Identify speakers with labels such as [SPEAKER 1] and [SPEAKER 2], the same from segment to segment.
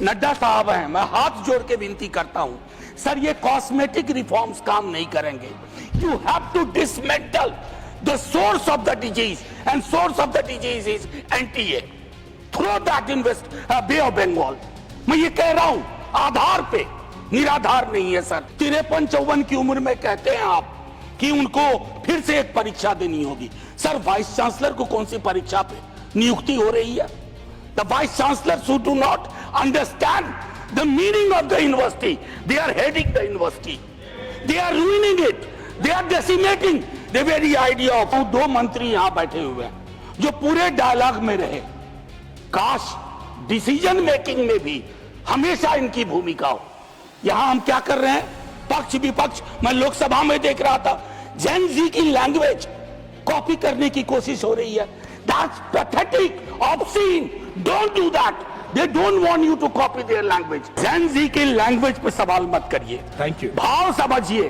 [SPEAKER 1] नड्डा साहब हैं, मैं हाथ जोड़ के विनती करता हूं, सर ये कॉस्मेटिक रिफॉर्म्स काम नहीं करेंगे। You have to dismantle the source of the disease and source of the disease is NTA. Throw that in west bay of Bengal. मैं ये कह रहा हूं आधार पे, निराधार नहीं है सर। 53-54 की उम्र में कहते हैं आप कि उनको फिर से एक परीक्षा देनी होगी। सर वाइस चांसलर को कौन सी परीक्षा पे नियुक्ति हो रही है? The vice chancellor who do not understand the meaning of the university, they are heading the university, they are ruining it, they are decimating the very idea of। दो मंत्री यहां बैठे हुए हैं जो पूरे डायलॉग में रहे। काश डिसीजन मेकिंग में भी हमेशा इनकी भूमिका हो। यहां हम क्या कर रहे हैं, पक्ष विपक्ष, मैं लोकसभा में देख रहा था जेन जी की लैंग्वेज कॉपी करने की कोशिश हो रही है। That's pathetic, obscene. Don't do that. They don't want you to copy their language. जेन जी की लैंग्वेज पे सवाल मत करिए।
[SPEAKER 2] Thank you.
[SPEAKER 1] भाव समझिए।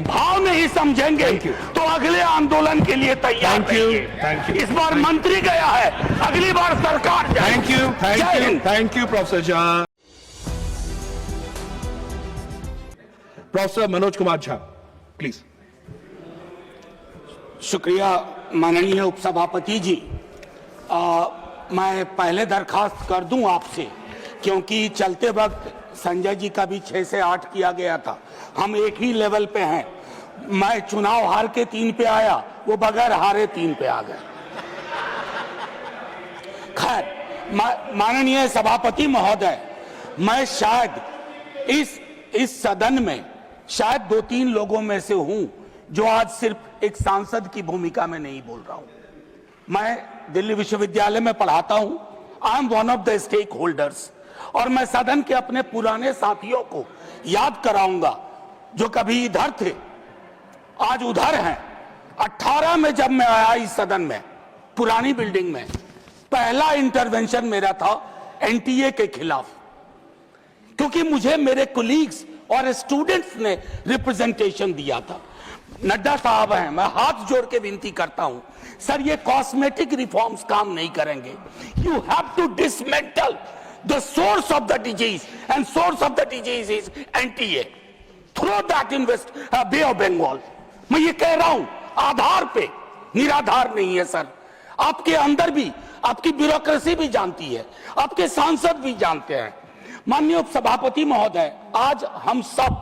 [SPEAKER 1] भाव नहीं समझेंगे तो अगले आंदोलन के लिए तैयार रहिए। इस बार मंत्री गया है, अगली बार सरकार जाएगी।
[SPEAKER 2] Thank you professor Jha. Professor Manoj Kumar Jha, please.
[SPEAKER 1] शुक्रिया माननीय उपसभापति जी। मैं पहले दरखास्त कर दूं आपसे, क्योंकि चलते वक्त संजय जी का भी 6 से 8 किया गया था। हम एक ही लेवल पे हैं। मैं चुनाव हार के 3 पे आया, वो बगैर हारे 3 पे आ गए। खैर माननीय सभापति महोदय, मैं शायद इस सदन में शायद 2-3 लोगों में से हूं जो आज सिर्फ एक सांसद की भूमिका में नहीं बोल रहा हूं। मैं दिल्ली विश्वविद्यालय में पढ़ाता हूं। I am one of the stakeholders. और मैं सदन के अपने पुराने साथियों को याद कराऊंगा जो कभी इधर थे, आज उधर हैं। 18 में जब मैं आया इस सदन में, पुरानी बिल्डिंग में, पहला इंटरवेंशन मेरा था एनटीए के खिलाफ, क्योंकि मुझे मेरे कोलीग्स और स्टूडेंट्स ने रिप्रेजेंटेशन दिया था। नड्डा साहब हैं, मैं हाथ जोड़ के विनती करता हूं, सर ये कॉस्मेटिक रिफॉर्म्स काम नहीं करेंगे। You have to dismantle the source of the disease and source of the disease is NTA. Throw that in west bay of Bengal. मैं ये कह रहा हूं आधार पे, निराधार नहीं है सर। आपके अंदर भी आपकी ब्यूरोक्रेसी भी जानती है, आपके सांसद भी जानते हैं। माननीय उपसभापति महोदय, आज हम सब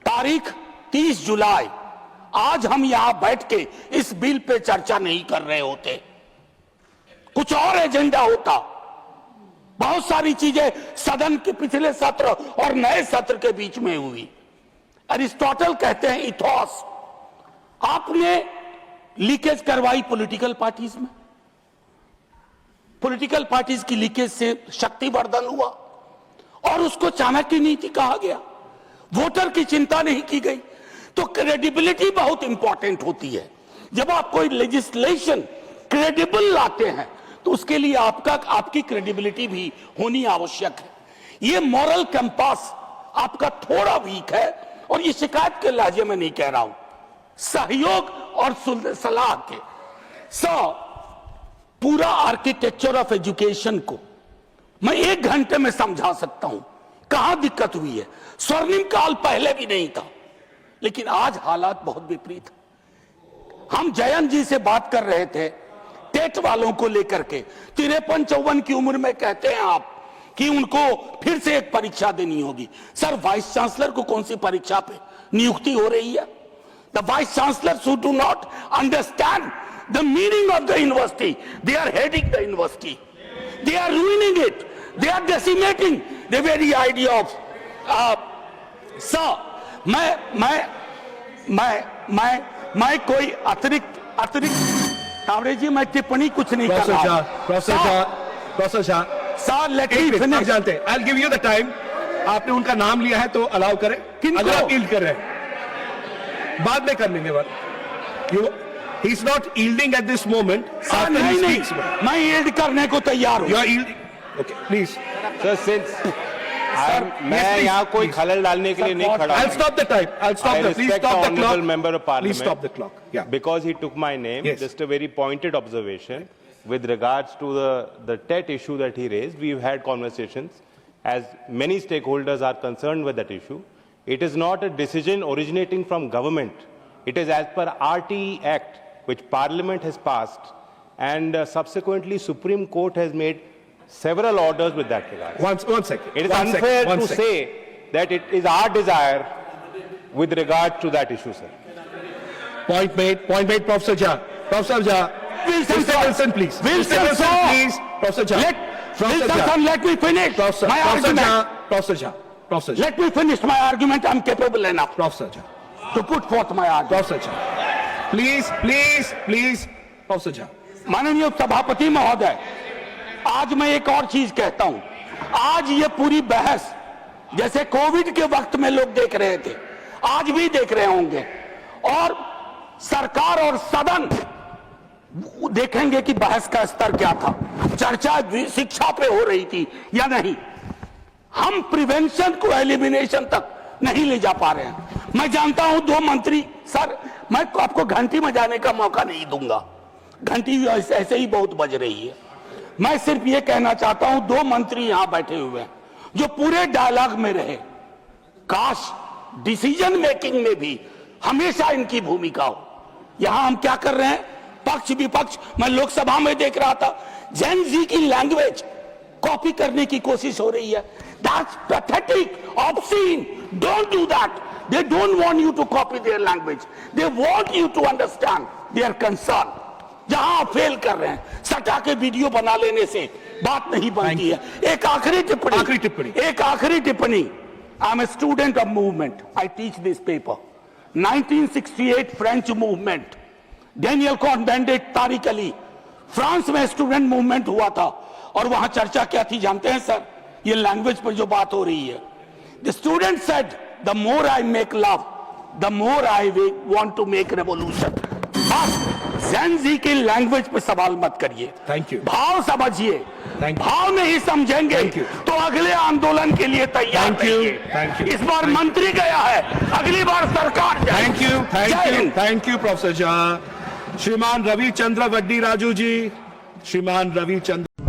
[SPEAKER 1] तारीख 30 जुलाई, आज हम यहां बैठ के इस बिल पे चर्चा नहीं कर रहे होते, कुछ और एजेंडा होता। बहुत सारी चीजें सदन के पिछले सत्र और नए सत्र के बीच में हुई। अरिस्टोटल कहते हैं इथोस। आपने लीकेज करवाई पॉलिटिकल पार्टीज में, पॉलिटिकल पार्टीज की लीकेज से शक्तिवर्धन हुआ और उसको चाणक्य नीति कहा गया। वोटर की चिंता नहीं की गई। तो क्रेडिबिलिटी बहुत इंपॉर्टेंट होती है। जब आप कोई लेजिस्लेशन क्रेडिबल लाते हैं तो उसके लिए आपकी क्रेडिबिलिटी भी होनी आवश्यक है। ये मॉरल कंपास आपका थोड़ा वीक है, और ये शिकायत के लहजे में नहीं कह रहा हूं, सहयोग और सलाह के। पूरा आर्किटेक्चर ऑफ एजुकेशन को मैं 1 घंटे में समझा सकता हूं कहां दिक्कत हुई है। स्वर्णिम काल पहले भी नहीं था, लेकिन आज हालात बहुत विपरीत है। हम जयंत जी से बात कर रहे थे टेट वालों को लेकर के। 53-54 की उम्र में कहते हैं आप कि उनको फिर से एक परीक्षा देनी होगी। सर वाइस चांसलर को कौन सी परीक्षा पे नियुक्ति हो रही है? The vice chancellor who do not understand the meaning of the university, they are heading the university, they are ruining it, they are decimating the very idea of मैं कोई अतिरिक्त तावड़े जी, मैं टिप्पणी कुछ नहीं कर रहा।
[SPEAKER 2] Professor Jha,
[SPEAKER 1] sir let me finish.
[SPEAKER 2] जानते हैं, I'll give you the time। आपने उनका नाम लिया है तो अलाउ करें। अगर आप यील्ड कर रहे हैं बाद में कर लेंगे बात। He is not yielding at this moment.
[SPEAKER 1] नहीं, मैं यील्ड करने को तैयार हूं।
[SPEAKER 2] You are yielding. Okay, please.
[SPEAKER 3] Sir, since मैं यहाँ कोई खलल डालने के लिए नहीं खड़ा।
[SPEAKER 2] I'll stop the time. I'll stop the. Please stop the clock.
[SPEAKER 3] Member of Parliament.
[SPEAKER 2] Please stop the clock. Yeah.
[SPEAKER 3] Because he took my name.
[SPEAKER 2] Yes.
[SPEAKER 3] Just a very pointed observation with regards to the TET issue that he raised. We've had conversations. as many stakeholders are concerned with that issue. It is not a decision originating from government. It is as per RTE Act, which Parliament has passed, and subsequently Supreme Court has made several orders with that regard.
[SPEAKER 2] One second.
[SPEAKER 3] It is
[SPEAKER 2] One
[SPEAKER 3] unfair
[SPEAKER 2] second. One
[SPEAKER 3] to
[SPEAKER 2] second.
[SPEAKER 3] say that it is our desire with regard to that issue, sir.
[SPEAKER 2] Point made, Professor Jha. Professor Jha.
[SPEAKER 1] Wilson,
[SPEAKER 2] Mr.
[SPEAKER 1] sir.
[SPEAKER 2] Wilson, please.
[SPEAKER 1] Wilson,
[SPEAKER 2] Mr.
[SPEAKER 1] sir.
[SPEAKER 2] please. Professor Jha.
[SPEAKER 1] Wilson, sir, let me finish
[SPEAKER 2] Professor,
[SPEAKER 1] my
[SPEAKER 2] Professor
[SPEAKER 1] argument.
[SPEAKER 2] Jha. Professor Jha. Professor Jha.
[SPEAKER 1] Let me finish my argument. I'm capable enough
[SPEAKER 2] Professor Jha.
[SPEAKER 1] to put forth my argument.
[SPEAKER 2] Professor Jha. Please. Professor Jha.
[SPEAKER 1] माननीय सभापति महोदय, आज मैं एक और चीज कहता हूं। आज ये पूरी बहस जैसे कोविड के वक्त में लोग देख रहे थे, आज भी देख रहे होंगे, और सरकार और सदन देखेंगे कि बहस का स्तर क्या था, चर्चा शिक्षा पे हो रही थी या नहीं। हम प्रिवेंशन को एलिमिनेशन तक नहीं ले जा पा रहे हैं। मैं जानता हूं दो मंत्री, सर मैं आपको घंटी बजाने का मौका नहीं दूंगा, घंटी ऐसे ही बहुत बज रही है। मैं सिर्फ ये कहना चाहता हूं, दो मंत्री यहां बैठे हुए हैं जो पूरे डायलॉग में रहे, काश डिसीजन मेकिंग में भी हमेशा इनकी भूमिका हो। यहां हम क्या कर रहे हैं, पक्ष विपक्ष, मैं लोकसभा में देख रहा था, जेन जी की लैंग्वेज कॉपी करने की कोशिश हो रही है। That's pathetic, obscene. Don't do that. They don't want you to copy their language. They want you to understand their concern. जहां आप फेल कर रहे हैं, सटा के वीडियो बना लेने से बात नहीं बनती है। एक आखिरी टिप्पणी। I am a student of movement, I teach this paper. 1968 French movement, Daniel Cohn-Bendit, Tariq Ali, France में स्टूडेंट मूवमेंट हुआ था, और वहां चर्चा क्या थी जानते हैं सर? ये लैंग्वेज पर जो बात हो रही है, the student said the more I make love the more I want to make revolution. बस जेन जी की लैंग्वेज पे सवाल मत करिए,
[SPEAKER 2] थैंक यू।
[SPEAKER 1] भाव समझिए,
[SPEAKER 2] Thank you.
[SPEAKER 1] भाव नहीं समझेंगे
[SPEAKER 2] Thank you.
[SPEAKER 1] तो अगले आंदोलन के लिए तैयार
[SPEAKER 2] Thank you.
[SPEAKER 1] रहिए।
[SPEAKER 2] Thank you.
[SPEAKER 1] इस बार मंत्री गया है, अगली बार सरकार जाएगी।
[SPEAKER 2] Thank you professor Jha. श्रीमान रविचंद्र वड्डी राजू जी, श्रीमान रविचंद्र